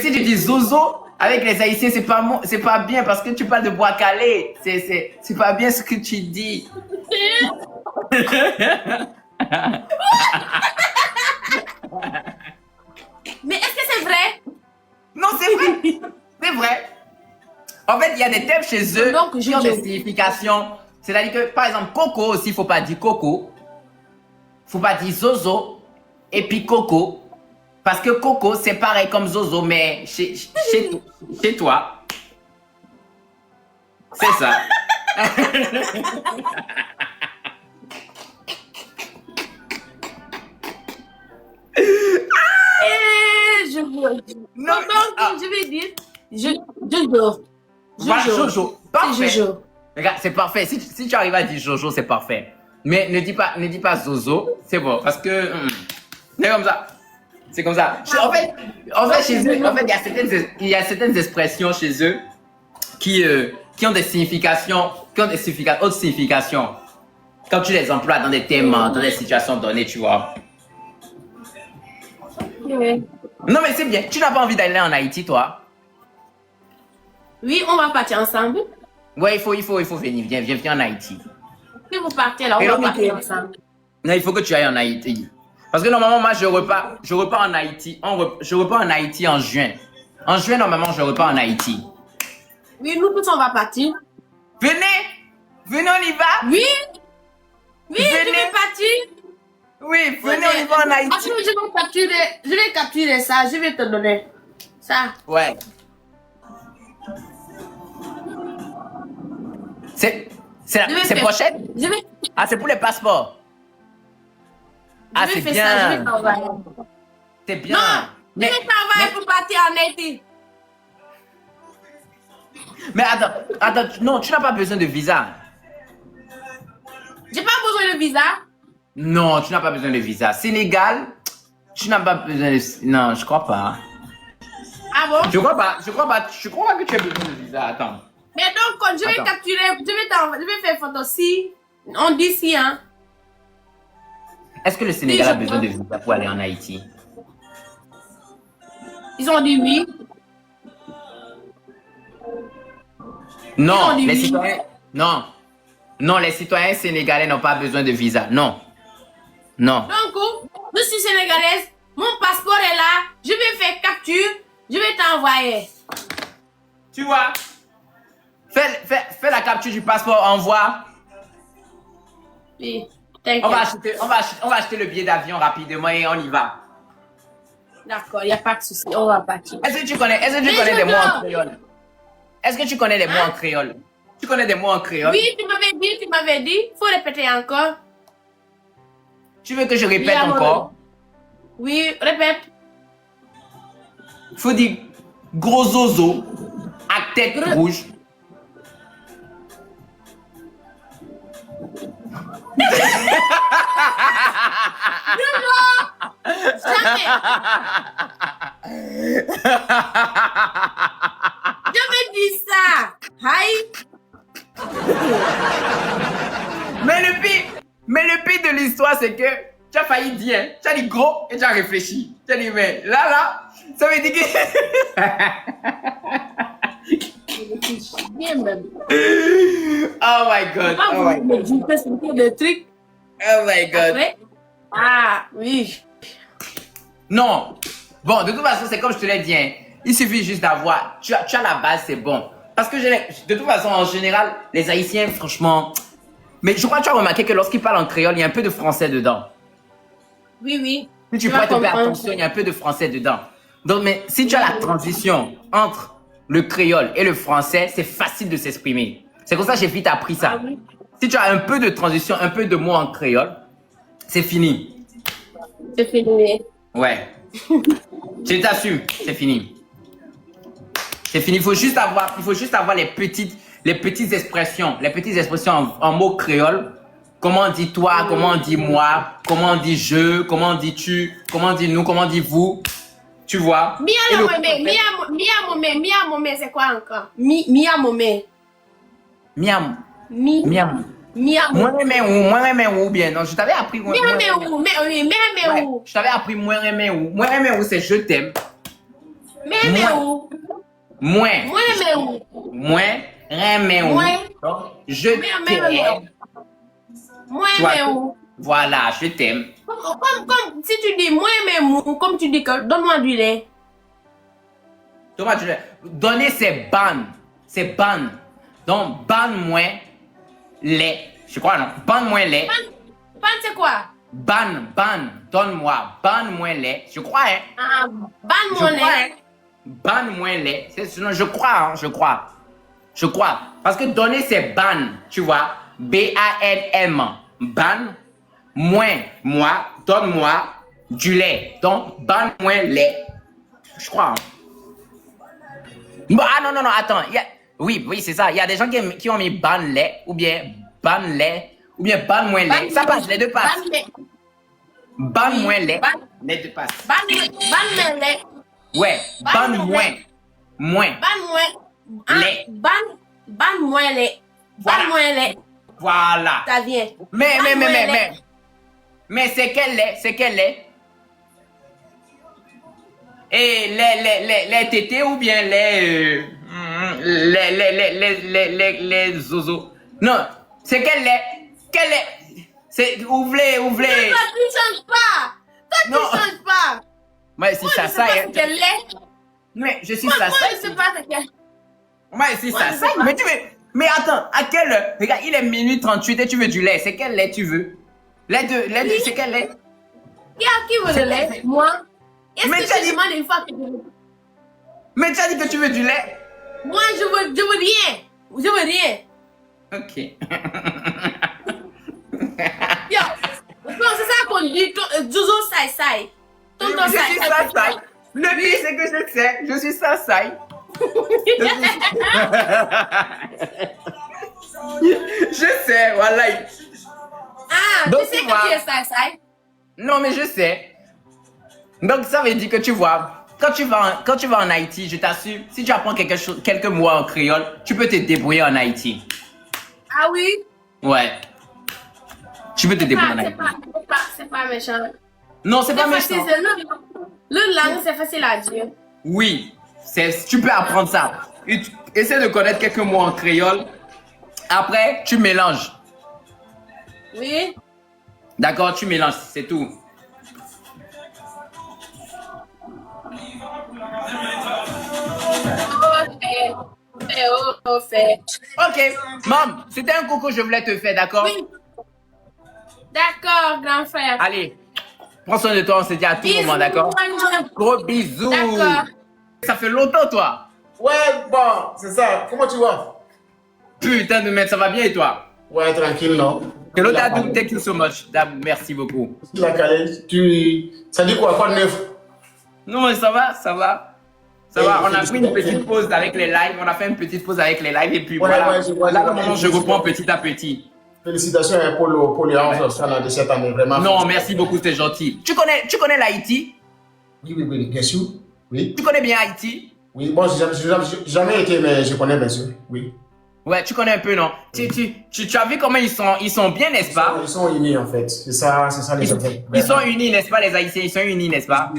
Si tu dis zozo, avec les Haïtiens, c'est pas bien parce que tu parles de bois calé. C'est pas bien ce que tu dis. Mais est-ce que c'est vrai? Non, c'est vrai. C'est vrai. En fait, il y a des termes chez eux Donc, qui ont des Jojo. significations. C'est-à-dire que, par exemple, coco aussi, il ne faut pas dire coco. Il ne faut pas dire zozo. Et puis coco. Parce que coco, c'est pareil comme zozo, mais chez toi. C'est ça. Je vois. Non, Donc, ah. je vais dire Jojo. Voilà, Jojo. Parfait. Jojo. Regarde, c'est parfait. Si tu arrives à dire Jojo, c'est parfait. Mais ne dis pas Zozo, c'est bon. Parce que c'est comme ça. C'est comme ça. En fait, chez eux, il y a certaines expressions chez eux qui ont des significations, autres significations. Quand tu les emploies dans des thèmes, dans des situations données, tu vois. Oui. Non, mais c'est bien. Tu n'as pas envie d'aller en Haïti, toi? Oui, on va partir ensemble. Ouais, il faut venir. Viens en Haïti. Si vous partez là, on va partir ensemble. Non, il faut que tu ailles en Haïti. Parce que normalement, moi, je repars en Haïti. Je repars en Haïti en juin. En juin, normalement, je repars en Haïti. Oui, nous tous, on va partir. Venez, on y va. Oui. Oui, Venez. je vais partir. Oui, venez, on y va en Haïti. Franchement, je vais capturer ça. Je vais te donner ça. Ouais. C'est pochette? Ah, c'est pour les passeports. Ah, c'est bien. Ça, je vais t'envoyer. C'est bien. Non, je vais t'envoyer pour partir en Haïti. Mais attends, non, tu n'as pas besoin de visa. J'ai pas besoin de visa. Non, tu n'as pas besoin de visa. Sénégal, tu n'as pas besoin de... Non, je crois pas. Ah bon? Je crois pas que tu as besoin de visa. Attends. Mais donc, quand je vais capturer, je vais faire photo si. On dit si, hein. Est-ce que le Sénégal a besoin de visa pour aller en Haïti? Ils ont dit oui. Non, les citoyens... Non. Non, les citoyens sénégalais n'ont pas besoin de visa. Non. Non. Donc, je suis sénégalaise. Mon passeport est là. Je vais faire capture. Je vais t'envoyer. Tu vois? Fais la capture du passeport, envoie. Oui, on va acheter le billet d'avion rapidement et on y va. D'accord, il n'y a pas de souci. On va partir. Est-ce que tu connais des mots en créole? Est-ce que tu connais des mots en créole? Tu connais des mots en créole? Oui, tu m'avais dit. Il faut répéter encore. Tu veux que je répète encore? Oui, répète. Il faut dire gros zozo à tête rouge. Jamais. Jamais dit ça. Aïe. Mais le pire de l'histoire, c'est que tu as failli dire, hein, tu as dit gros et tu as réfléchi. Tu as dit, mais là, ça veut dire que... Bien même. Oh my God. Ah, Oh my God. Je fais des trucs. Oh my God. Après, ah, oui. Non. Bon, de toute façon, c'est comme je te l'ai dit. Hein. Il suffit juste d'avoir... Tu as la base, c'est bon. Parce que de toute façon, en général, les Haïtiens, franchement... Mais je crois que tu as remarqué que lorsqu'ils parlent en créole, il y a un peu de français dedans. Oui, oui. Si tu prêtes attention, il y a un peu de français dedans. Donc, mais si tu as la transition entre le créole et le français, c'est facile de s'exprimer. C'est comme ça que j'ai vite appris ça. Ah, oui. Si tu as un peu de transition, un peu de mots en créole, c'est fini. C'est fini. Ouais. Je t'assume, c'est fini. C'est fini. Il faut juste avoir les petites expressions en mots créoles. Comment on dit toi, comment on dit moi, comment on dit je, comment on dit tu, comment on dit nous, comment on dit vous. Tu vois? Mia momé, c'est quoi encore? Mia momé. Miam. Mia Moi mais ou bien. Non, je t'avais appris. mais où? Je t'avais appris moi mais où c'est je t'aime. Mais où? Moins. Moi, mais où? Moins. Mais où? Moins. Donc, je Mais t'aime. Moi, Toi, mais où? Voilà, je t'aime. Comme si tu dis moi, mais où, comme tu dis que donne-moi du lait. Thomas, donner, c'est ban. C'est ban. Donc, ban-moi les. Je crois, non. Ban-moi les. Pan, c'est quoi? Ban. Donne-moi. Ban-moi les. Je crois, hein. Ah, ban Je mon crois, hein. lait. Ban-moi les. Sinon, je crois, hein. Je crois. Parce que donner, c'est ban. Tu vois. B-A-N-M. Ban. Moi. Donne-moi du lait. Donc, ban-moi lait. Je crois, hein. Bon, ah non, attends. Oui, c'est ça. Il y a des gens qui ont mis ban lait, ou bien ban lait, ou bien ban moins lait. Ça passe, les deux passent. Ban moins lait, les deux passent. Ban mon lait. Ouais, ban moins. Ban moins. Lait. Ban moins lait. Ban moins lait. Voilà. Ça vient. Mais c'est quel lait? Et les tétés ou bien les zozos. Non, c'est quel lait? C'est ouvrez. Toi, tu changes pas. Non. Tu changes pas. Moi, c'est Moi, ça, je sais pas ça. ce qu'elle est. Mais je suis Moi, ça. je sais pas ce qu'elle est. Moi, c'est Moi, ça. je sais pas. Mais attends, à quelle heure? Regarde, il est minuit 38 et tu veux du lait. C'est quel lait tu veux? Lait de, c'est quel lait? Qui veut le lait? Moi. Est-ce Mais que tu as je dit- demande une fois que je veux? Mais tu as dit que tu veux du lait? Moi, je veux rien. Je veux rien. Ok. Yo, bon, c'est ça qu'on dit, Jojo sai. Tonton Je suis Sasaï. Le pire, c'est que je sais. Je suis Sasaï. Je sais, voilà. Ah, Donc, tu sais tu vois. que tu es sai. Non, mais je sais. Donc, ça veut dire que tu vois, quand tu vas en Haïti, je t'assure, si tu apprends quelques mots en créole, tu peux te débrouiller en Haïti. Ah oui? Ouais. Tu peux te débrouiller en Haïti. C'est pas méchant. Non, c'est pas facile, méchant. le langue, c'est facile à dire. Oui, tu peux apprendre ça. Essaie de connaître quelques mots en créole. Après, tu mélanges. Oui? D'accord, tu mélanges, c'est tout. Fait. Ok, maman, c'était un coucou que je voulais te faire, d'accord? Oui. D'accord, grand frère. Allez, prends soin de toi, on se dit à tout moment, d'accord? Gros bisous. D'accord. Ça fait longtemps, toi. Ouais, bon, c'est ça. Comment tu vas? Putain de merde, ça va bien et toi? Ouais, tranquille, non? Hello, Dadou, thank you so much. Merci beaucoup. La calée, ça dit quoi de neuf? Non, mais ça va. Ça va, on a pris une petite pause avec les lives. On a fait une petite pause avec les lives et puis Ouais, voilà. ouais, je vois, Là, je vois. maintenant, je reprends petit à petit. Félicitations pour les 11 de cette année, vraiment. Non, merci beaucoup, c'est gentil. Tu connais l'Haïti? Oui, bien sûr. Oui. Tu connais bien Haïti? Oui, bon, j'ai jamais été, mais je connais, bien sûr. Oui. Ouais, tu connais un peu, non? Tu as vu comment ils sont bien, n'est-ce pas? Ils sont unis, en fait. C'est ça les affaires. Ils sont unis, n'est-ce pas, les Haïtiens? Ils sont unis, n'est-ce pas?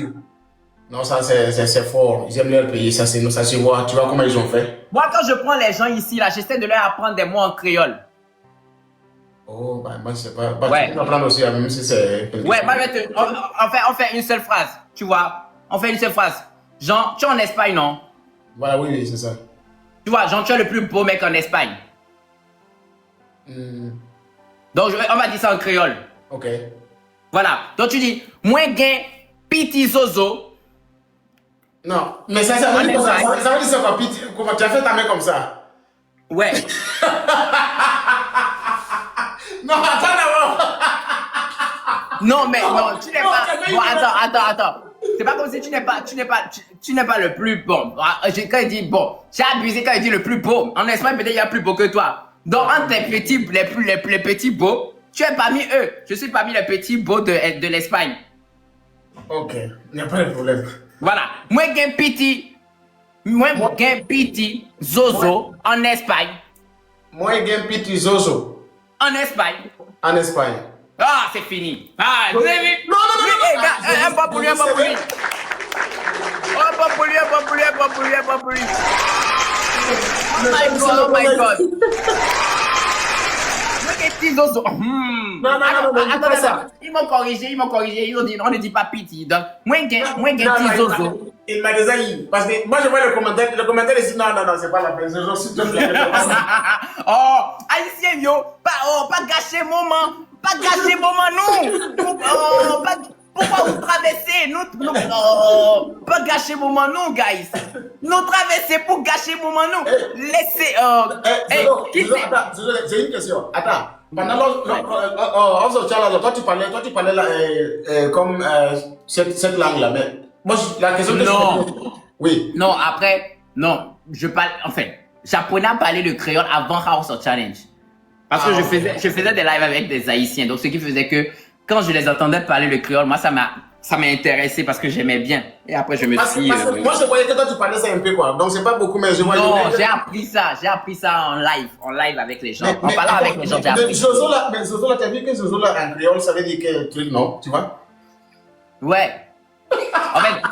Non, ça, c'est fort. Ils aiment leur pays, ça se voit. Tu vois comment ils ont fait? Moi, quand je prends les gens ici, là, j'essaie de leur apprendre des mots en créole. Oh, bah, moi, je sais pas. Ouais. Tu peux apprendre aussi, même si c'est... Ouais, moi, on fait une seule phrase, tu vois? On fait une seule phrase. Jean, tu es en Espagne, non? Voilà, oui, c'est ça. Tu vois, Jean, tu es le plus beau mec en Espagne. Donc, on va dire ça en créole. Ok. Voilà. Donc, tu dis, moi, gain, piti zozo. Non, mais ça veut dire ça. Ça veut dire ça quoi, Pete, comment tu as fait ta main comme ça? Ouais. Non, attends d'abord. Non, mais non, tu n'es pas. Bon, attends. C'est pas comme si tu n'es pas le plus bon. Quand il dit bon, j'ai abusé quand il dit le plus beau. En Espagne, peut-être il y a plus beau que toi. Donc, entre les petits, les petits beaux, tu es parmi eux. Je suis parmi les petits beaux de l'Espagne. Ok, il n'y a pas de problème. Voilà. Moi, j'ai petit zozo en Espagne. Moi, j'ai un petit zozo En Espagne. en Espagne. Ah, c'est fini. Ah, vous avez vu? Non. Un pas pour lui. Un pas pour lui. bon pour lui, un bon pour lui, un bon pour lui, un bon pour lui. Oh my God. Look at these also. Non, Attends. Ils m'ont corrigé. Ils ont dit, on ne dit pas piti. Donc, moi, j'ai zozo. Il m'a déjà eu. Parce que moi, je vois le commentaire ici. Non, c'est pas la peine. Je suis tout Oh, haïtien, yo. Pas gâcher moment. Pas gâcher moment, non. Pourquoi vous traversez? Pas gâcher moment, non, guys. Nous traversons pour gâcher moment, non. Laissez. Attends, j'ai une question. Attends. Pendant toi, tu parlais là, comme cette langue-là. Mais moi, la question que non. Oui. Non, après, non. Je parle, enfin, j'apprenais à parler le créole avant House of Challenge. Parce que je faisais des lives avec des Haïtiens. Donc, ce qui faisait que quand je les entendais parler le créole, moi, ça m'a intéressé parce que j'aimais bien. Et après, je me suis... Parce que moi, je voyais que toi, tu parlais ça un peu, quoi. Donc, c'est pas beaucoup, mais je voyais... Non, j'ai appris ça en live avec les gens. En parlant avec les gens, j'ai appris. Zozo, là, t'as vu que Zozo, là, en créole, ça veut dire quel truc, non? Tu vois? Ouais.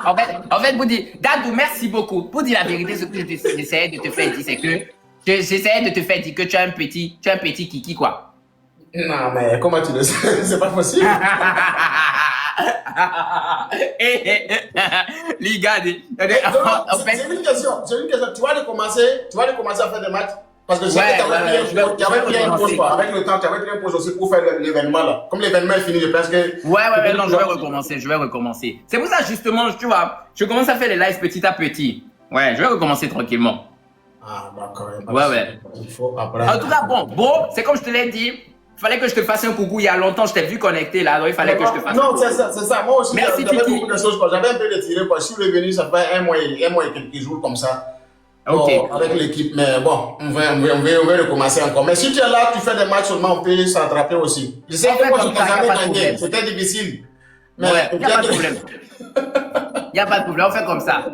En fait, vous dites, Dadou, merci beaucoup. Pour dire la vérité, ce que j'essayais de te faire dire, c'est que j'essayais de te faire dire que tu as un petit kiki, quoi. Non, mais comment tu le sais? C'est pas possible. Les gars, j'ai une question. Tu vas recommencer à faire des matchs? Parce que tu avais pris une pause, quoi. Avec le temps, tu avais pris une pause aussi pour faire l'événement, là. Comme l'événement est fini, je pense que... Ouais, non, je vais recommencer. C'est pour ça, justement, tu vois, je commence à faire les lives petit à petit. Ouais, je vais recommencer tranquillement. Ah, d'accord. Ouais. Il faut après... En tout cas, bon, c'est comme je te l'ai dit. Il fallait que je te fasse un coucou il y a longtemps, je t'ai vu connecté là, alors il fallait que je te fasse un coucou. Non, c'est ça. Moi aussi, merci, j'avais beaucoup de choses, quoi. J'avais un peu retiré, quoi. Je suis revenu, ça fait un mois et quelques jours comme ça. Ok. Avec l'équipe, mais bon, on va recommencer encore. Mais si tu es là, tu fais des matchs seulement, on peut s'attraper aussi. Je sais que moi, je t'ai jamais gagné, c'était difficile. Mais ouais, il n'y a pas de problème. Il n'y a pas de problème, on fait comme ça.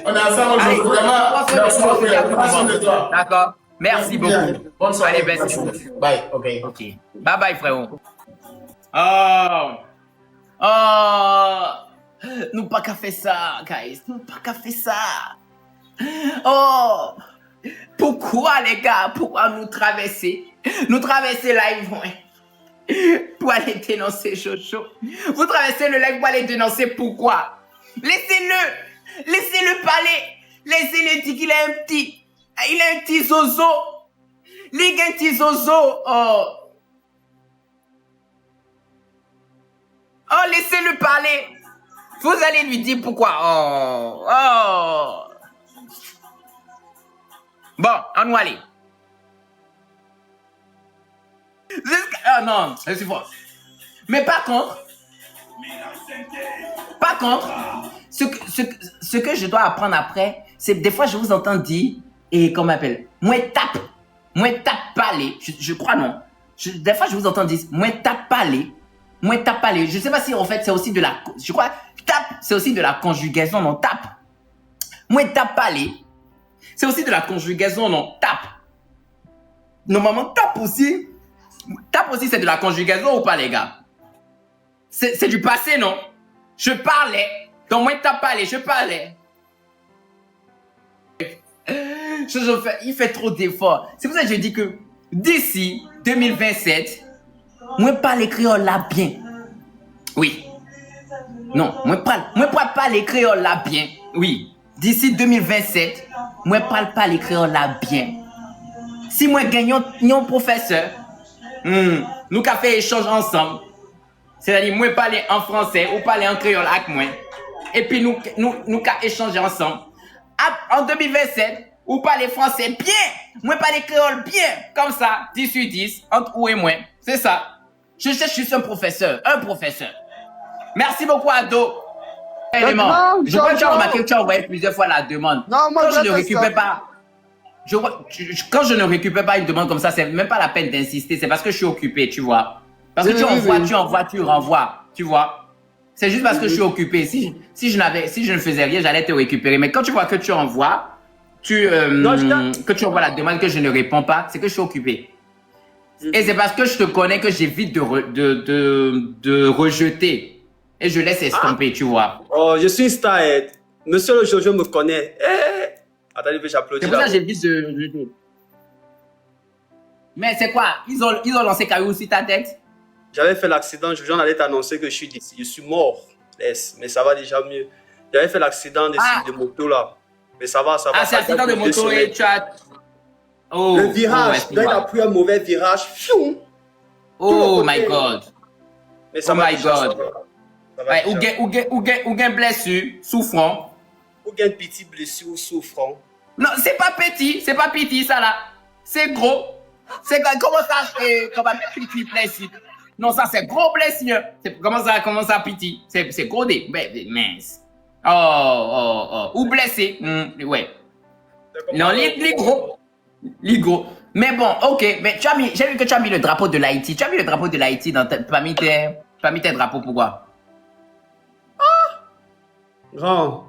On est ensemble aujourd'hui, vraiment. Merci de toi. D'accord. Merci beaucoup. Bonne soirée. Allez, merci. Bye, ok. Bye, frérot. Nous pas qu'à faire ça, guys. Nous pas qu'à faire ça. Oh, pourquoi, les gars? Pourquoi nous traverser? Nous traverser live, pour aller dénoncer Jojo. Vous traversez le live pour aller dénoncer pourquoi? Laissez-le parler. Laissez-le dire qu'il a un petit zozo. Les gars, un petit zozo. Oh, laissez-le parler. Vous allez lui dire pourquoi. Bon, on va aller. Oh non, je suis fort. Mais par contre, ce que je dois apprendre après, c'est des fois je vous entends dire, et comment on appelle, moi tape parler, je crois non. Des fois je vous entends dire, moi tape parler. Je sais pas si en fait c'est aussi de la, je crois, tape, c'est aussi de la conjugaison, non, tape. Moi tape parler, c'est aussi de la conjugaison, non, tape. Normalement, tape aussi, c'est de la conjugaison ou pas, les gars? C'est du passé, non? Je parlais. Donc, moi, t'as parlé, je parlais. Il fait trop d'efforts. C'est pour ça que je dis que d'ici 2027, moi, parler créole là bien. Oui. Non, moi, parler créole là bien. Oui. D'ici 2027, moi, parler créole là bien. Si moi, gagnons un professeur, nous avons fait échange ensemble. C'est-à-dire, moi, parler en français ou parler en créole avec moi. Et puis, nous avons échangé ensemble. En 2027, ou parler français bien. Moi, parler créole bien. Comme ça, 10 sur 10, entre vous et moi. C'est ça. Je cherche juste un professeur. Merci beaucoup, Ado. Élément. Je crois que tu as remarqué que tu as envoyé plusieurs fois la demande. Non, moi, quand je ne récupère pas. Quand je ne récupère pas une demande comme ça, c'est même pas la peine d'insister. C'est parce que je suis occupé, tu vois. Parce que tu envoies, tu renvoies, tu vois. C'est juste parce que je suis occupé. Si je ne faisais rien, j'allais te récupérer. Mais quand tu vois que tu envoies, que tu envoies la demande que je ne réponds pas, c'est que je suis occupé. Et c'est parce que je te connais que j'évite de rejeter. Et je laisse estomper, tu vois. Oh, je suis une star. Monsieur le Jojo me connaît. Attendez, j'applaudis. C'est pour ça que j'ai dit ce. Mais c'est quoi? Ils ont lancé caillou sur ta tête? J'avais fait l'accident, Jojo allait t'annoncer que je suis mort. Mais ça va déjà mieux. J'avais fait l'accident de moto là. Mais ça va. Ah, c'est l'accident de moto et tu as. Oh, le virage, là, il a pris un mauvais virage. Fiou, oh my God. Mais ça oh va my déjà, God. Ça va Ou gain blessure, souffrant. Ou gain petit blessure, souffrant. Non, c'est pas petit ça là. C'est gros. C'est comment ça comment petit blessure? Non, ça c'est gros blessure. Comment ça petit? C'est gros des mince. Oh. Ou blessé. Ouais. Non, les gros. Les gros. Mais bon, ok. Mais j'ai vu que tu as mis le drapeau de l'Haïti. Tu as mis le drapeau de l'Haïti parmi tes drapeaux. Pourquoi? Grand.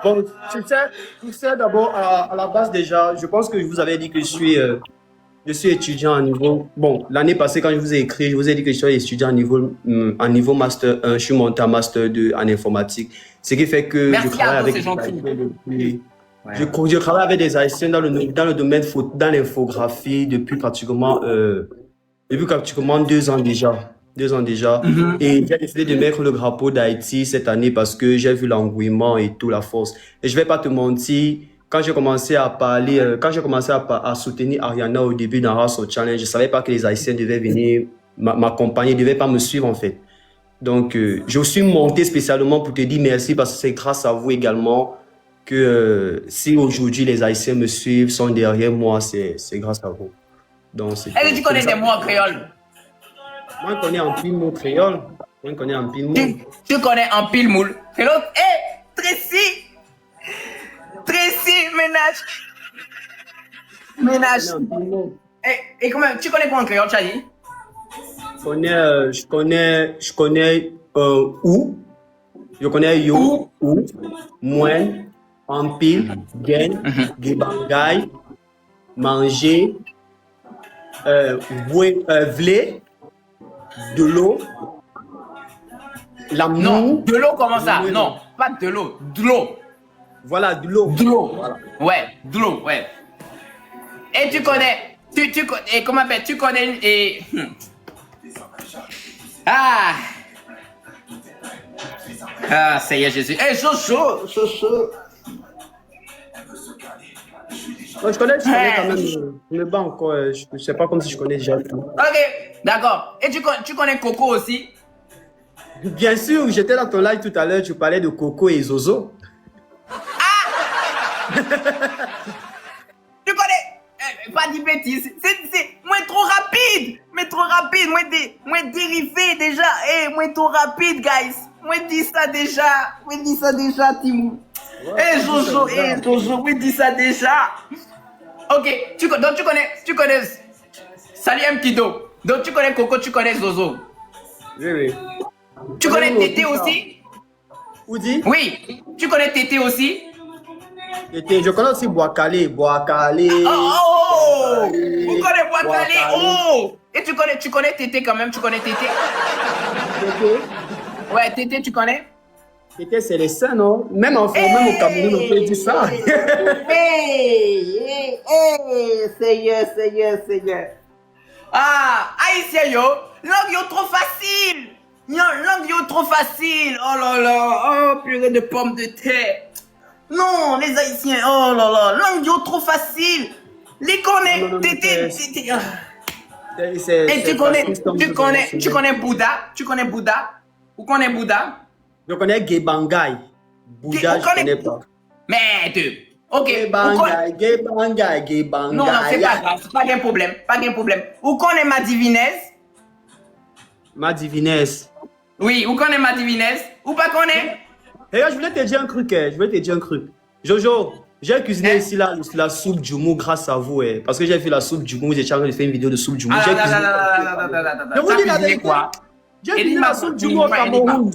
Bon, tu sais d'abord, à la base déjà, je pense que je vous avais dit que je suis étudiant à niveau... Bon, l'année passée, quand je vous ai écrit, je vous ai dit que je suis étudiant à niveau Master 1. Je suis monté à Master 2 en informatique. Ce qui fait que merci je travaille avec des Haïtiens. Ouais. Je travaille avec des Haïtiens dans le domaine dans l'infographie depuis pratiquement 2 ans déjà. 2 ans déjà. Et j'ai décidé de mettre le drapeau d'Haïti cette année parce que j'ai vu l'engouement et tout, la force. Et je vais pas te mentir, quand j'ai commencé à parler, à soutenir Ariana au début dans Hustle Challenge, je savais pas que les Haïtiens devaient venir m'accompagner, ils devaient pas me suivre en fait. Donc, je suis monté spécialement pour te dire merci parce que c'est grâce à vous également que si aujourd'hui les Haïtiens me suivent, sont derrière moi, c'est grâce à vous. Donc, est-ce que tu connais des mots en créole? Moi, je connais un pile mot créole. Tu connais en pile moule. C'est l'autre. Tracy, ménage. Et comment tu connais quoi en créole, tu as dit? Je connais ou. Je connais yo, ou, moine, en pile, gain, bangay, manger, vlé, de l'eau, l'amour. Non, de l'eau, comment ça? Non, pas de l'eau, de l'eau. Voilà, de l'eau. De l'eau. Voilà. Ouais, de l'eau, ouais. Et tu connais, et comment appelle, tu connais, et... Ah, Seigneur Jésus. Jojo. Je connais quand même, mais bon, encore, je sais pas comme si je connais déjà tout. Ok, d'accord. Et tu connais Coco aussi? Bien sûr, j'étais dans ton live tout à l'heure, tu parlais de Coco et Zozo. Tu connais? Pas de bêtises. C'est moi trop rapide. Moi dérivé déjà. Moi trop rapide, guys. Moi dis ça déjà, Timou. Jojo, moi dis ça déjà. Ok, donc tu connais. Salut M. Kido. Donc tu connais Coco, tu connais Zozo. Oui. Tu connais Tété aussi? Oudi? Oui. Tu connais Tété aussi? Je connais aussi Boakale. Oh! Vous connaissez Boakale? Oh! Et tu connais Tété quand même? Tu connais Tété? Tété? Ouais, Tété, tu connais? Tété, c'est les seins, non? Même en même au Cameroun, on peut dire ça. Seigneur. Ah, haïtien yo, langue yo trop facile. Langue yo trop facile. Oh là là, oh purée de pommes de terre. Non, les haïtiens, oh là là, langue yo trop facile. Les connais, Tété. Et tu connais Bouddha? Tu connais Bouddha? Vous connaissez Bouddha? Je connais Gebangay. Bouddha, je connais pas. Mais ok. Gebangay. Non, c'est pas grave, pas de problème. Vous connaissez ma divinesse? Ma divinesse. Oui, vous connaissez ma divinesse? Ou pas connaissez? Je voulais te dire un truc. Jojo, j'ai cuisiné ici la soupe Djoumou grâce à vous. Parce que j'ai fait la soupe Djoumou, j'ai chargé de faire une vidéo de soupe Djoumou. J'ai cuisiné quoi? J'ai cuisiné la soupe Djoumou au Cameroun.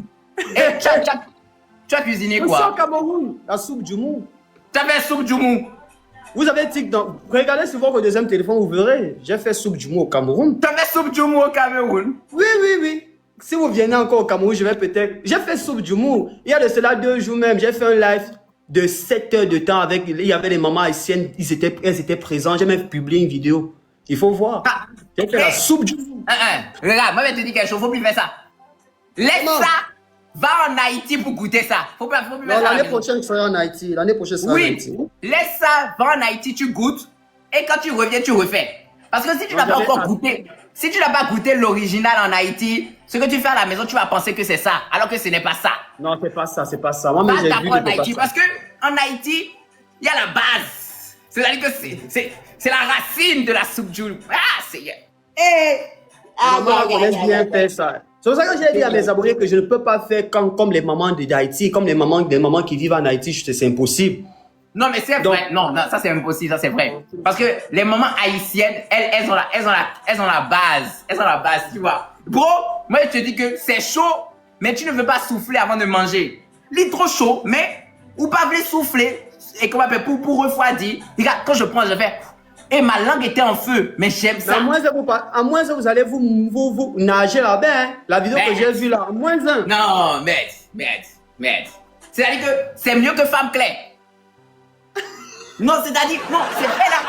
Tu as cuisiné quoi? C'est au Cameroun, la soupe Djoumou. Tu as fait soupe Djoumou? Vous avez TikTok. Regardez sur votre deuxième téléphone, vous verrez. J'ai fait soupe Djoumou au Cameroun. Tu as fait soupe Djoumou au Cameroun? Oui. si vous venez encore au Cameroun, je vais peut-être... J'ai fait Soupe d'humour. Il y a de cela 2 jours même, j'ai fait un live de 7 heures de temps avec... Il y avait les mamans haïtiennes, elles étaient présentes. J'ai même publié une vidéo. Il faut voir. J'ai fait la soupe d'humour. Regarde, moi je vais te dire quelque chose, faut plus faire ça. Laisse ça, va en Haïti pour goûter ça. Faut plus faire ça. L'année prochaine, je serai en Haïti. L'année prochaine, je serai en Haïti. Laisse ça, va en Haïti, tu goûtes. Et quand tu reviens, tu refais. Parce que si tu n'as pas encore goûté, si tu n'as pas goûté l'original en Haïti, ce que tu fais à la maison, tu vas penser que c'est ça, alors que ce n'est pas ça. Non, c'est pas ça, c'est pas ça. Moi, Pas j'ai d'abord vu en Haïti, parce que en Haïti, il y a la base. C'est-à-dire que c'est la racine de la soupe d'huile. Ah, c'est... Maman, on laisse bien faire ça. C'est pour ça que j'ai dit à mes abonnés que je ne peux pas faire comme les mamans d'Haïti, comme les mamans qui vivent en Haïti, c'est impossible. Non, mais c'est vrai. Non, ça c'est impossible, ça c'est vrai. Parce que les mamans haïtiennes, elles ont la base. Elles ont la base, tu vois. Bro, moi je te dis que c'est chaud, mais tu ne veux pas souffler avant de manger. Il est trop chaud, mais ou pas voulez souffler, et comment pour refroidir. Regarde, quand je prends, je fais... Et ma langue était en feu, mais j'aime ça. À moins que vous allez vous nager là-bas, hein. La vidéo que j'ai vue là, à moins 1. Non, merde. C'est-à-dire que c'est mieux que Femme Claire. Non, c'est-à-dire, non, c'est vrai là.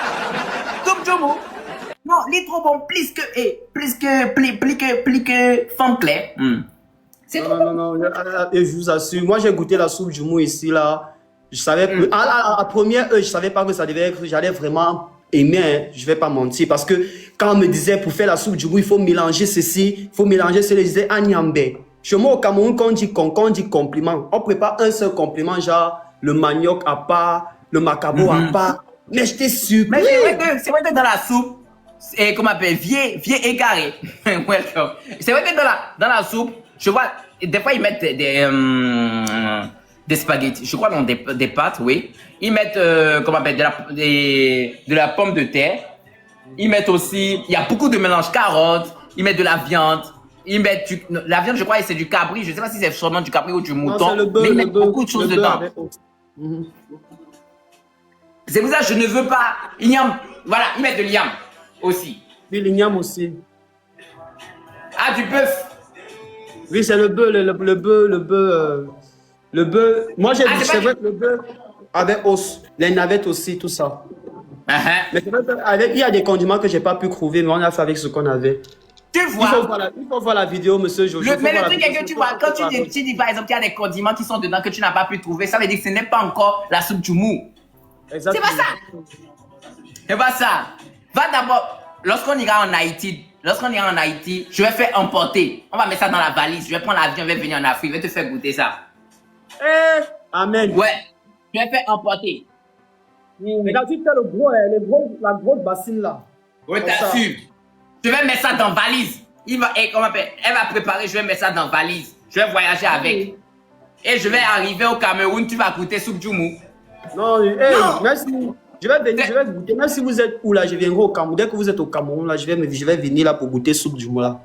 Comme Jomo. Non, il est trop bon, plus que Femme Claire. C'est trop bon. Non, je vous assure, moi j'ai goûté la soupe du mou ici là. Je savais que, à première heure, je savais pas que ça devait être, j'allais vraiment aimer, hein, je vais pas mentir, parce que quand on me disait pour faire la soupe du mou, il faut mélanger ceci, il faut mélanger cela, je disais Agnambe. Chez moi au Cameroun, quand on dit compliment, on prépare un seul compliment, genre le manioc à part, le macabo à part. Mais j'étais surpris. Mais c'est vrai que dans la soupe, et comment on appelle, vieux égaré. Welcome. C'est vrai que dans la soupe, je vois, des fois ils mettent des spaghettis, je crois dans des pâtes, oui. Ils mettent, comment on appelle, de la pomme de terre. Ils mettent aussi, il y a beaucoup de mélange carottes. Ils mettent de la viande. Ils mettent la viande, je crois, c'est du cabri. Je ne sais pas si c'est sûrement du cabri ou du mouton. Non, mais ils mettent beaucoup de choses dedans. C'est pour ça que je ne veux pas. Voilà, ils mettent de l'igname aussi. Oui, l'igname aussi. Ah, du bœuf. Oui, c'est le bœuf, le bœuf. Moi, j'ai dit, c'est vrai que le bœuf avec os, les navettes aussi, tout ça. Mais c'est vrai qu'il y a des condiments que je n'ai pas pu trouver, mais on a fait avec ce qu'on avait. Tu vois. Il faut voir la vidéo, monsieur Jojo. Mais le truc est que tu vois, quand tu dis par exemple qu'il y a des condiments qui sont dedans que tu n'as pas pu trouver, ça veut dire que ce n'est pas encore la soupe du mou. C'est pas ça. C'est pas ça. Va d'abord, lorsqu'on ira en Haïti, je vais faire emporter. On va mettre ça dans la valise. Je vais prendre l'avion, je vais venir en Afrique, je vais te faire goûter ça. Amen. Ouais. Je vais faire emporter. Regarde, tu fais la grosse bassine là. Oui, t'assures. Je vais mettre ça dans valise. Elle va préparer, je vais mettre ça dans valise. Je vais voyager avec. Et je vais arriver au Cameroun, tu vas goûter soupe du mou. Non, merci. Je vais venir, goûter. Même si vous êtes où là, je viendrai au Cameroun. Dès que vous êtes au Cameroun, là, je vais venir là pour goûter soupe du mou là.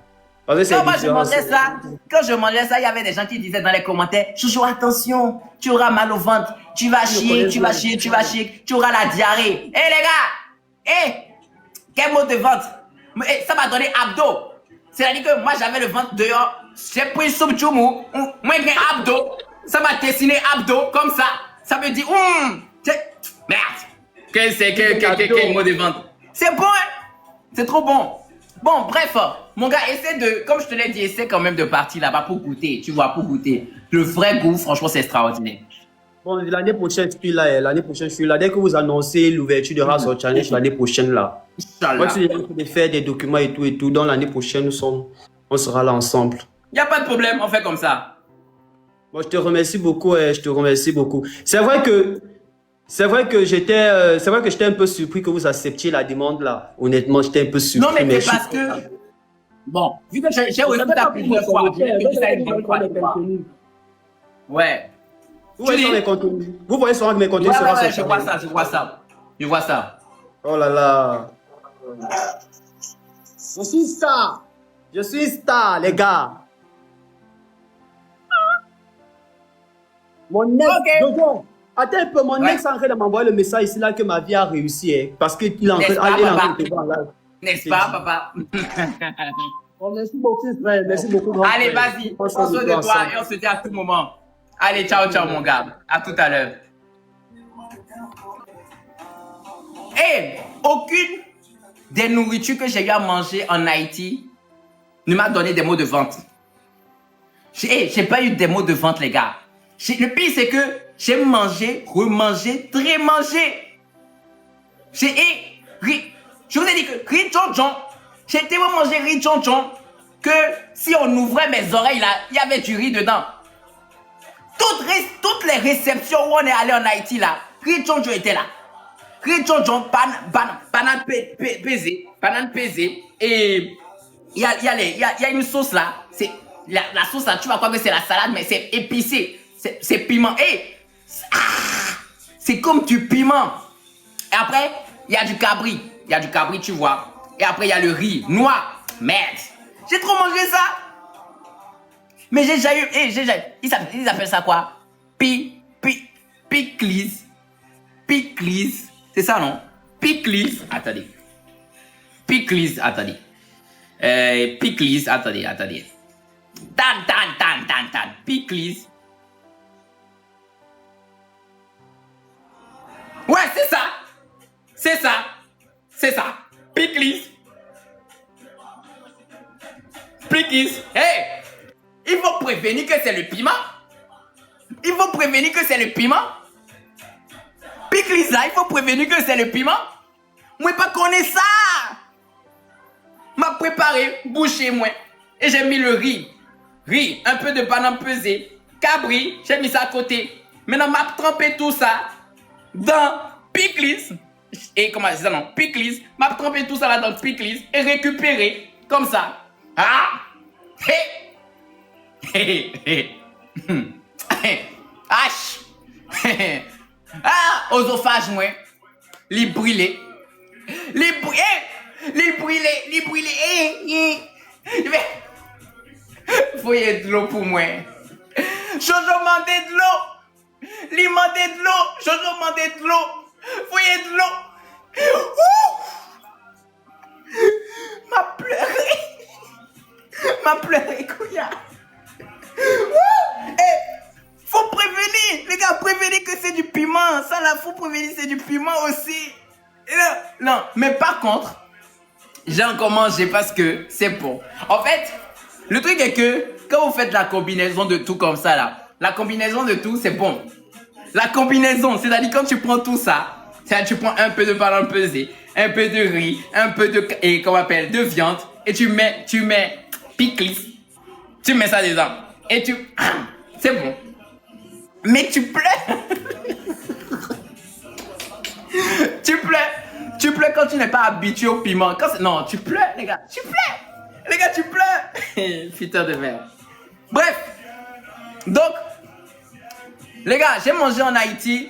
Quand je mangeais ça, il y avait des gens qui disaient dans les commentaires, Jojo, attention, tu auras mal au ventre, tu vas chier, tu auras la diarrhée. Eh les gars, quel mot de ventre. Ça m'a donné abdos. C'est-à-dire que moi j'avais le ventre dehors, j'ai pris soupe du mou, moi j'ai abdos, ça m'a dessiné abdos comme ça. Ça me dit, merde. Quel mot de ventre. C'est bon, hein? C'est trop bon. Bon, bref, mon gars, essaie de, comme je te l'ai dit, essaie quand même de partir là-bas pour goûter, tu vois, pour goûter. Le vrai goût, franchement, c'est extraordinaire. Bon, l'année prochaine, je suis là. Dès que vous annoncez l'ouverture de Race au Challenge, l'année prochaine, là. Moi, je vais faire des documents et tout. Donc, l'année prochaine, on sera là ensemble. Il n'y a pas de problème, on fait comme ça. Bon, je te remercie beaucoup, C'est vrai que j'étais un peu surpris que vous acceptiez la demande là. Honnêtement, j'étais un peu surpris. Non, mais c'est parce que... Bon, vu que j'ai reçu ta plusieurs fois, ouais. Vous voyez sur mes contenus. Vous voyez sur mes contenus. Ouais, je vois ça. Oh là là. Je suis star, les gars. Mon ex, Jojo. Attends un peu, mon ex est en train de m'envoyer le message ici là que ma vie a réussi, hein, parce qu'il est en train de voir là. N'est-ce pas, papa? Oh, merci beaucoup, frère. Merci beaucoup, grand Allez, frère. vas-y. Prends soin de toi et on se dit à tout moment. Allez, ciao, ciao, mon gars. À tout à l'heure. Et aucune des nourritures que j'ai eu à manger en Haïti ne m'a donné des mots de vente. J'ai pas eu des mots de vente, les gars. Le pire, c'est que j'ai mangé, remangé, très mangé. Je vous ai dit que riz jonjon, j'ai tellement mangé riz jonjon que si on ouvrait mes oreilles là, il y avait du riz dedans. Toutes les réceptions où on est allé en Haïti là, riz jonjon était là. Riz jonjon, banane pesée, et il y a une sauce là, c'est la sauce là, tu vas croire que c'est la salade, mais c'est épicé, c'est piment. C'est comme du piment. Et après, il y a du cabri, tu vois. Et après, il y a le riz noir. Merde, j'ai trop mangé ça. Mais j'ai déjà eu, ils appellent ça quoi? Pickles. C'est ça, non? Pickles, attendez. Pickles, attendez. Tan. Pickles. Ouais, c'est ça. Pickles. Hey, il faut prévenir que c'est le piment. Pickles là, il faut prévenir que c'est le piment. Moi, pas connaître ça. M'a préparé, bouché moi. Et j'ai mis le riz. Un peu de banane pesée. Cabri, j'ai mis ça à côté. Maintenant, m'a trempé tout ça dans pickles. Et comment c'est ça, non? Pickles. M'a trempé tout ça là dans pickles et récupéré comme ça. Ah! H! Ah! Oesophage, moi. Les brûlés. Voyez de l'eau pour moi. Jojo mandé de l'eau. Li mandé de l'eau. Jojo mandé de l'eau. Voyez de l'eau. M'a pleuré, couillard. Faut prévenir. Les gars, prévenez que c'est du piment. Ça là, faut prévenir c'est du piment aussi. Et là, non, mais par contre, j'ai encore mangé parce que c'est bon. En fait, le truc est que quand vous faites la combinaison de tout comme ça là, la combinaison de tout c'est bon. La combinaison, c'est-à-dire quand tu prends tout ça, tu prends un peu de banane pesée, un peu de riz, un peu de de viande et tu mets pickles, tu mets ça dedans et c'est bon. Mais tu pleures. Tu pleures quand tu n'es pas habitué au piment. Non, tu pleures, les gars. Tu pleures. Putain de merde. Bref. Donc, les gars, j'ai mangé en Haïti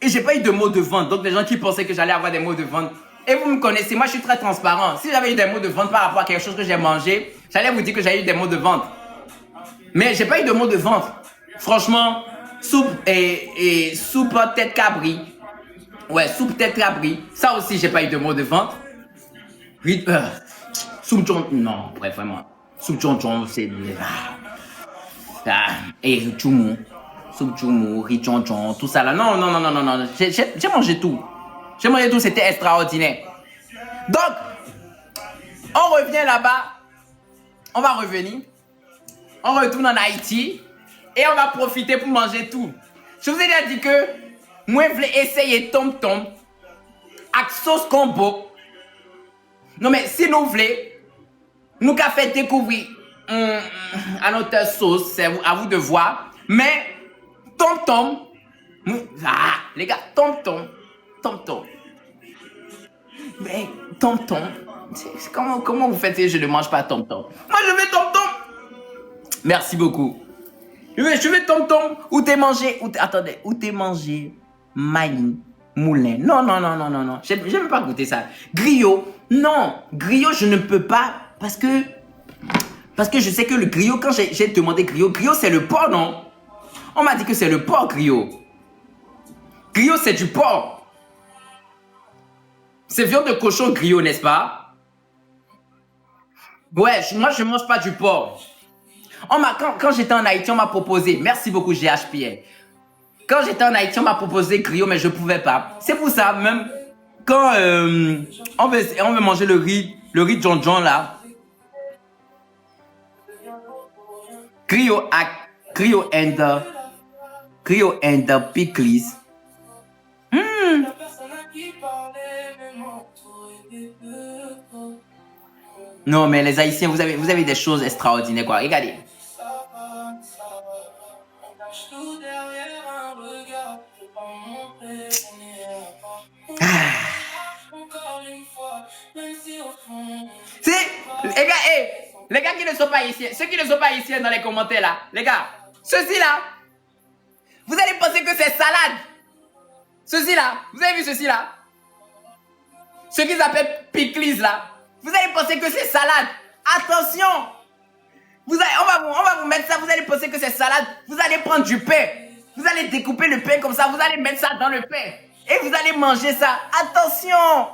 et j'ai pas eu de mots de vente. Donc, les gens qui pensaient que j'allais avoir des mots de vente. Et vous me connaissez, moi je suis très transparent. Si j'avais eu des mots de vente par rapport à quelque chose que j'ai mangé, j'allais vous dire que j'avais eu des mots de vente. Mais j'ai pas eu de mots de vente. Franchement, soupe et soupe tête cabri. Ouais, soupe tête cabri. Ça aussi, j'ai pas eu de mots de vente. Soupe jonjon. Non, bref, vraiment. Soupe jonjon, c'est. Et riz choumou. Soupe choumou, riz jonjon, tout ça là. Non. J'ai mangé tout. C'était extraordinaire. Donc, on revient là-bas. On va revenir. On retourne en Haïti. Et on va profiter pour manger tout. Je vous ai déjà dit que moi, je voulais essayer tom-tom avec sauce combo. Non, mais si nous voulons, nous avons fait découvrir à notre sauce, c'est à vous de voir. Mais tom-tom, les gars, tom-tom. Mais tom-tom, comment vous faites si je ne mange pas tom-tom? Moi, je veux tom-tom. Merci beaucoup. Je veux tom-tom. Où t'es mangé? Où t'es mangé? Maïs, moulin. Non. J'aime pas goûter ça. Griot. Non. Griot, je ne peux pas. Parce que je sais que le griot, quand j'ai demandé griot c'est le porc, non? On m'a dit que c'est le porc, griot. Griot, c'est du porc. C'est viande de cochon griot, n'est-ce pas? Ouais, moi, je mange pas du porc. Quand j'étais en Haïti, on m'a proposé, merci beaucoup GHPN. Quand j'étais en Haïti, on m'a proposé griot, mais je pouvais pas. C'est pour ça, même quand on veut manger le riz John John là, griot and pickles. Non, mais les Haïtiens, vous avez des choses extraordinaires, quoi. Regardez. Les gars qui ne sont pas haïtiens, ceux qui ne sont pas haïtiens dans les commentaires là, les gars, ceci là, vous allez penser que c'est salade. Ceci là, vous avez vu ceci là? Ce qu'ils appellent pickles là, vous allez penser que c'est salade. Attention! On va vous mettre ça, vous allez penser que c'est salade. Vous allez prendre du pain. Vous allez découper le pain comme ça, vous allez mettre ça dans le pain. Et vous allez manger ça. Attention!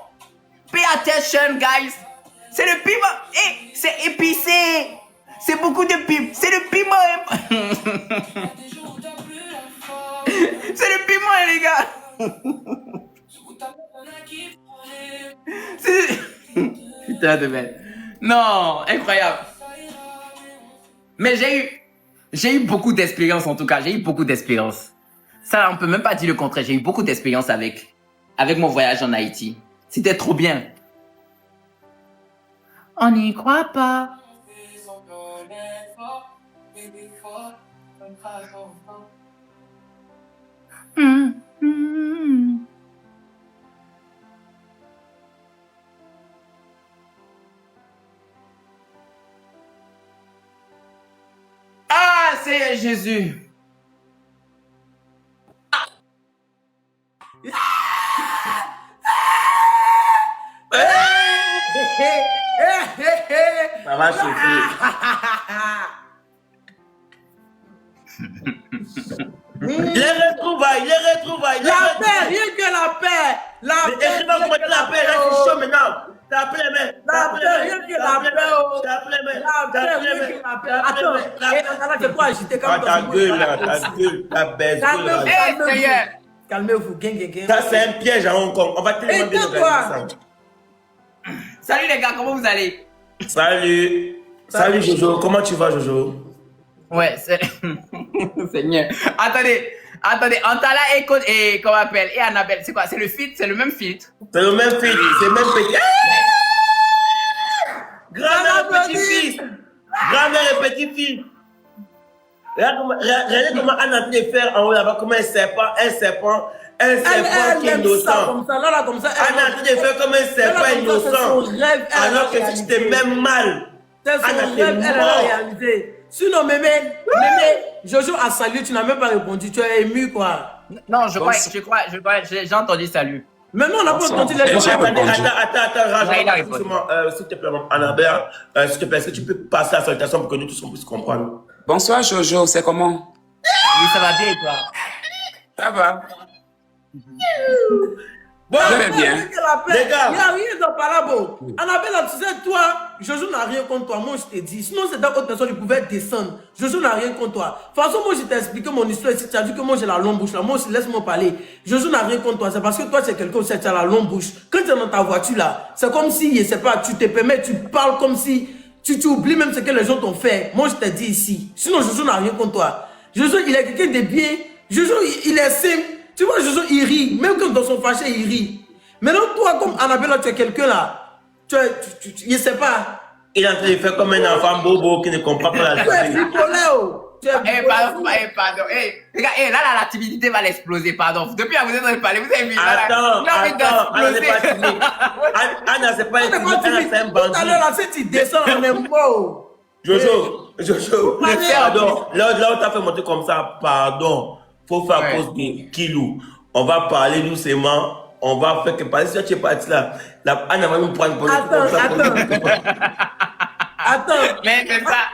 Pay attention, guys. C'est le piment. Et c'est épicé. C'est beaucoup de piment. C'est le piment. C'est le piment, les gars. Putain de merde. Non, incroyable. Mais j'ai eu beaucoup d'expérience en tout cas. J'ai eu beaucoup d'expérience. Ça, on peut même pas dire le contraire. J'ai eu beaucoup d'expérience avec mon voyage en Haïti. C'était trop bien. On n'y croit pas. Ah, c'est Jésus. Ça va chauffer. Les retrouvailles. La paix, rien que la paix. La paix. Et tu vas commettre la paix, là, c'est chaud maintenant. T'as appelé les mains. La paix, rien que la paix. T'as appelé les mains. La paix, rien que la paix. Attends, c'est quoi agiter comme ta gueule, là, ta gueule, ta baisse. Calmez-vous, gang. Ça, c'est un piège à Hong Kong. On va tellement bien organiser ça. Salut les gars, comment vous allez? Salut Jojo, comment tu vas Jojo? Ouais, c'est... Seigneur. Attendez, Antala et comment on appelle? Et Annabelle, c'est quoi? C'est le filtre? C'est le même filtre? C'est le même filtre, c'est le même petit. Grand-mère et petit-fils. Grand-mère et petit-fils. Regardez comment Anne a pu les faire en haut là-bas, comme un serpent qui est innocent. Comme ça, là, comme ça. Anne a pu les faire comme un serpent innocent. Alors que si tu t'es même mal. C'est son rêve, elle a réalisé. Sinon, mémé, Jojo a salué, tu n'as même pas répondu, tu es ému quoi. Non, je crois, j'ai entendu salut. Maintenant, on n'a pas entendu les gens. Attends, s'il te plaît, Annabelle, s'il te plaît, est-ce que tu peux passer la salutation pour que nous tous on puisse comprendre? Bonsoir Jojo, c'est comment? Oui, ça va bien et toi? Ça va. Bon, je vais bien. Les gars, il n'y a rien dans Palabo. Annabelle, tu sais, toi, Jojo n'a rien contre toi. Moi, je t'ai dit. Sinon, c'est d'autres personnes qui pouvaient descendre. Jojo n'a rien contre toi. De toute façon, moi, je t'ai expliqué mon histoire ici. Tu as vu que moi, j'ai la longue bouche là. Moi aussi, laisse-moi parler. Jojo n'a rien contre toi. C'est parce que toi, c'est quelqu'un qui a la longue bouche. Quand tu es dans ta voiture là, c'est comme si, je sais pas, tu te permets, tu parles comme si tu oublies même ce que les gens t'ont fait. Moi, je t'ai dit ici. Sinon, Jojo n'a rien contre toi. Jojo, il est quelqu'un de bien. Jojo, il est simple. Tu vois, Jojo, il rit. Même quand dans son fâché, il rit. Maintenant, toi, comme Annabelle, tu es quelqu'un là. Je ne sais pas. Il est en train de faire comme un enfant bobo qui ne comprend pas la vie. Tu es bipolaire. Pardon. Regarde, là, la timidité va l'exploser, pardon. Depuis que vous êtes en train de parler, vous avez vu. Attends, Anna n'est pas timide. Anna, c'est pas une timide. Anna, c'est un bandit. Tout à l'heure, là, si tu descends, on est mort. Jojo, pardon. Là où tu as fait monter comme ça, pardon. Faut faire cause de Kilou. On va parler doucement. On va faire que parce que tu es parti là, Anna va nous prendre pour Attends. Mais c'est ça.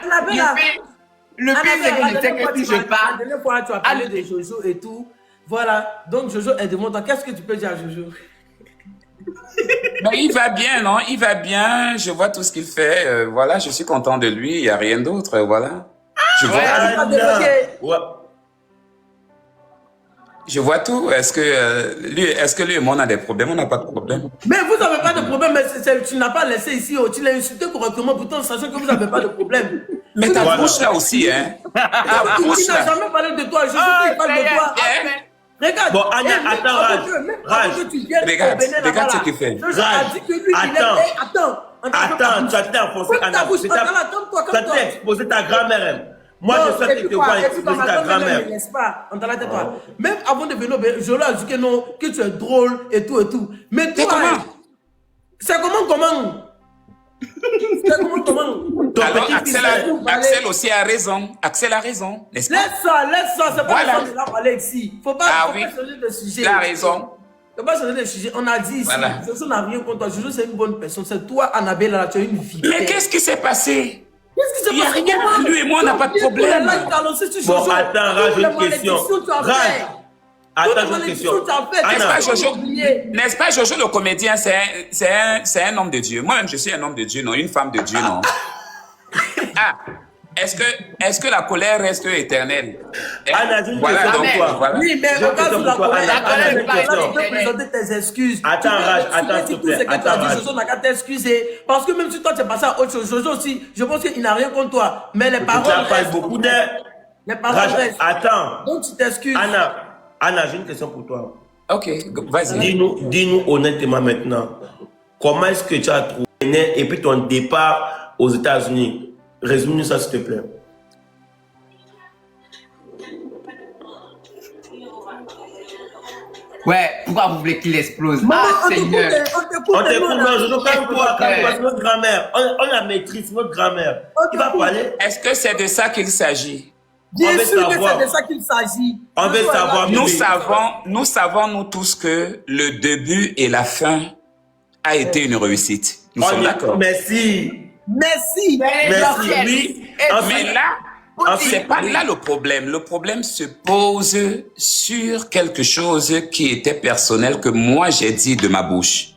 Le pire, c'est que je sais que si je parle. La dernière fois, tu as parlé de Jojo et tout. Voilà. Donc, Jojo, elle demande, qu'est-ce que tu peux dire à Jojo? Mais il va bien, non? Il va bien. Je vois tout ce qu'il fait. Voilà, je suis content de lui. Il n'y a rien d'autre. Voilà. Je vois, Ouais. je vois tout. Est-ce que lui et moi on a des problèmes? On n'a pas de problème. Mais vous n'avez pas de problème, mais tu n'as pas laissé ici, oh, tu l'as insulté correctement, pourtant sachant que vous n'avez pas de problème. Mais ta bouche là aussi, hein? Ta Il bouche n'a là. jamais parlé de toi, je sais qu'il parle de toi. Regarde. Bon, Anna, attends, Raj. Raj. Regarde ce qu'il fait. Je a dit que lui, Attends. Attends, tu as été enfoncé, Anna. Tu as exposé ta grand-mère. Moi, je souhaite te voir exposer ta grand-mère. Même avant de venir, je leur ai dit que non, que tu es drôle et tout et tout. Mais toi, c'est comment? C'est comment? Alors, Axel aussi a raison. Axel a raison, n'est-ce pas? Laisse ça, c'est pas Voilà. ça que là parler ici. Faut pas changer de sujet. Il a raison. Faut pas changer de sujet. On a dit ici, Voilà. Jojo n'a rien contre toi. Jojo, c'est une bonne personne. C'est toi, Annabelle, là, tu as une vie. Mais qu'est-ce qui s'est passé? Qu'est-ce qui s'est Il y a passé? rien. Lui et moi, on n'a pas de problème. Bon, attends, Raj, j'ai une question. Raj, attends, j'ai une question. N'est-ce pas, Jojo, le comédien, c'est un homme de Dieu. Moi-même, je suis un homme de Dieu, non? Une femme de Dieu, non? Ah, est-ce que la colère reste éternelle? Anna, j'ai une Voilà, question donc, pour toi. voilà. Oui, mais J'ai une regarde question la pour toi. colère. Anna, j'ai une question. Tu peux présenter tes excuses. Attends, Raj, attends, s'il te plaît. Tout ce que tu as dit, Jojo n'a qu'à t'excuser. Parce que même si toi, tu es passé à autre chose, Jojo aussi, je pense qu'il n'a rien contre toi. Mais les Tu paroles as parlé restent. beaucoup de... Les paroles Raj, restent. attends. Donc, tu t'excuses. Anna, j'ai une question pour toi. Ok, vas-y. Dis-nous honnêtement maintenant, comment est-ce que tu as trouvé et puis ton départ aux États-Unis? Résume-nous ça, s'il te plaît. Ouais, pourquoi vous voulez qu'il explose? Maman, Ah, Seigneur. On t'écoute, non, je ne parle pas, c'est notre grand-mère. On la maîtrise, notre grand-mère. Tu vas parler? Est-ce que c'est de ça qu'il s'agit? Bien On veut sûr que savoir. c'est de ça qu'il s'agit. On veut savoir. Nous savons, nous tous, que le début et la fin a été une réussite. Nous sommes d'accord. Merci. Merci. Merci, oui. Mais là, c'est pas là le problème. Le problème se pose sur quelque chose qui était personnel que moi j'ai dit de ma bouche.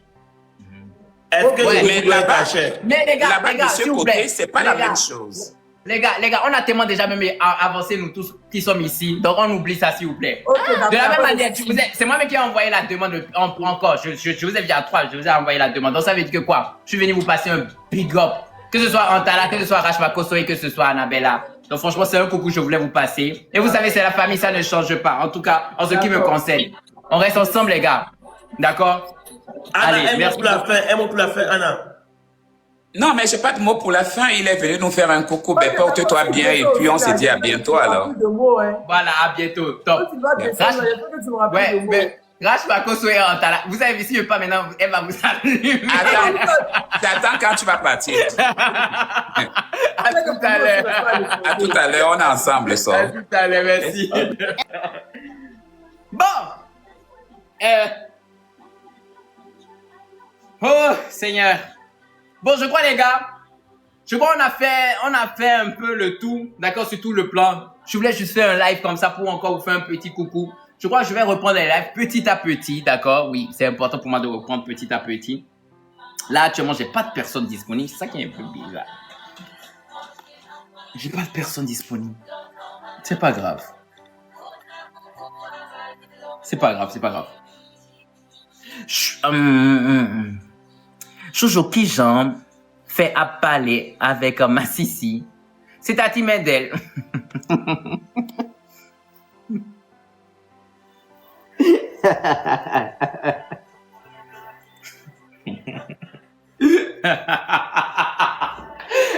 Est-ce que Ouais, je mais dois là-bas- ta chair? Mais les gars, Là-bas, de ce s'il vous côté, plaît. c'est pas Les la gars. même chose. Les gars, on a tellement déjà même avancé, nous tous qui sommes ici. Donc, on oublie ça, s'il vous plaît. Ok, De la même d'accord. manière, c'est moi qui ai envoyé la demande encore. Je vous ai dit à 3, je vous ai envoyé la demande. Donc, ça veut dire que quoi? Je suis venu vous passer un big up. Que ce soit Antala, que ce soit Rashma Kosso et que ce soit Annabella. Donc, franchement, c'est un coucou que je voulais vous passer. Et vous savez, c'est la famille, ça ne change pas. En tout cas, en ce qui me concerne. On reste ensemble, les gars. D'accord? Anna, Allez, un mot merci. pour la fin, un mot pour la fin, Anna. Non, mais j'ai pas de mot pour la fin. Il est venu nous faire un coucou. Ben, porte-toi bien et puis on se dit à bientôt alors. Voilà, à bientôt. Top. Ouais, mais Rashma Kosso et Antala. Vous avez vu, si je pas maintenant, elle va vous allumer. T'attends quand tu vas partir. À tout à l'heure. À tout à l'heure, on est ensemble, À ça. tout à l'heure, merci. Bon. Oh, Seigneur. Bon, je crois, les gars, on a fait un peu le tout, d'accord, sur tout le plan. Je voulais juste faire un live comme ça pour encore vous faire un petit coucou. Je crois que je vais reprendre les lives petit à petit, d'accord? Oui, c'est important pour moi de reprendre petit à petit. Là, actuellement, j'ai pas de personne disponible. C'est ça qui est un peu bizarre. J'ai pas de personne disponible. C'est pas grave. C'est pas grave, c'est pas grave. Jojo qui j'en fait à parler avec ma sissi. C'est Tati Medel.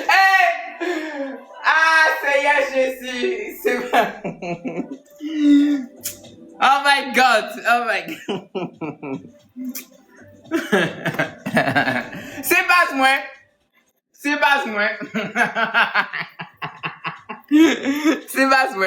Hey! Ah, Seigneur Jésus, c'est pas... Oh my God, oh my God. C'est pas moi. C'est pas moi. C'est pas moi.